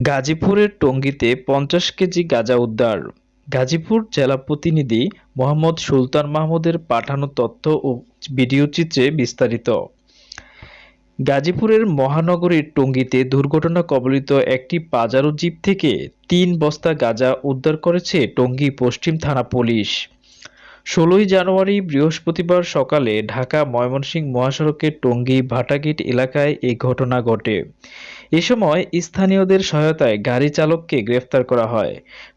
গাজীপুরের টঙ্গীতে ৫০ কেজি গাঁজা উদ্ধার। গাজীপুর জেলা প্রতিনিধি মোহাম্মদ সুলতান মাহমুদের পাঠানো তথ্য ও ভিডিওচিত্রে বিস্তারিত। গাজীপুরের মহানগরীর টঙ্গীতে দুর্ঘটনা কবলিত একটি পাজারো জিপ থেকে ৩ বস্তা গাঁজা উদ্ধার করেছে টঙ্গী পশ্চিম থানা পুলিশ। ১৬ই জানুয়ারি বৃহস্পতিবার সকালে ঢাকা-ময়মনসিংহ মহাসড়কের টঙ্গী ভাটাগেট এলাকায় এ ঘটনা ঘটে। এ সময় স্থানীয়দের সহায়তায় গাড়ি চালককে গ্রেফতার করা হয়।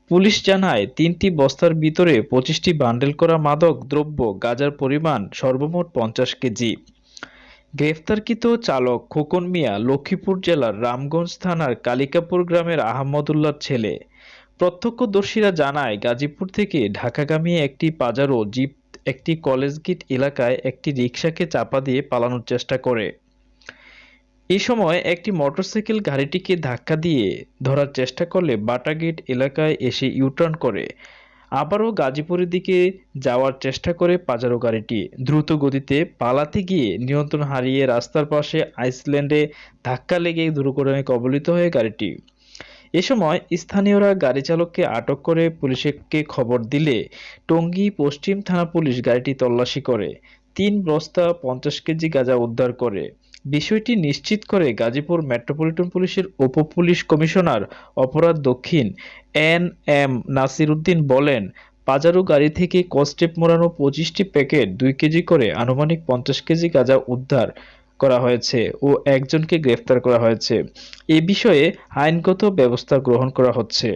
পুলিশ জানায়, ৩টি বস্তার ভিতরে ২৫টি বান্ডেল করা মাদক দ্রব্য গাঁজার পরিমাণ সর্বমোট ৫০ কেজি। গ্রেফতারকৃত চালক খোকন মিয়া লক্ষ্মীপুর জেলার রামগঞ্জ থানার কালিকাপুর গ্রামের আহমদুল্লাহর ছেলে। প্রত্যক্ষদর্শীরা জানায়, গাজীপুর থেকে ঢাকাগামী একটি পাজারো জিপ একটি কলেজ গেট এলাকায় একটি রিকশাকে চাপা দিয়ে পালানোর চেষ্টা করে। এ সময় একটি মোটরসাইকেল গাড়িটিকে ধাক্কা দিয়ে ধরার চেষ্টা করলে বাটাগেট এলাকায় এসে ইউটার্ন করে আবারও গাজীপুরের দিকে যাওয়ার চেষ্টা করে পাজারো গাড়িটি। দ্রুত গতিতে পালাতে গিয়ে নিয়ন্ত্রণ হারিয়ে রাস্তার পাশে আইসল্যান্ডে ধাক্কা লেগে দুর্ঘটনায় কবলিত হয়ে গাড়িটি। এ সময় স্থানীয়রা গাড়ি চালককে আটক করে পুলিশকে খবর দিলে টঙ্গী পশ্চিম থানা পুলিশ গাড়িটি তল্লাশি করে ৩ বস্তা ৫০ কেজি গাঁজা উদ্ধার করে। বিষয়টি নিশ্চিত করে গাজীপুর মেট্রোপলিটন পুলিশের উপ-পুলিশ কমিশনার অপরাধ দক্ষিণ এন এম নাসির উদ্দিন বলেন, পাজারো গাড়ি থেকে কস্টেপ মোড়ানো ২৫টি প্যাকেট ২ কেজি করে আনুমানিক ৫০ কেজি গাঁজা উদ্ধার করা হয়েছে ও একজনকে গ্রেফতার করা হয়েছে। এ বিষয়ে আইনগত ব্যবস্থা গ্রহণ করা হচ্ছে।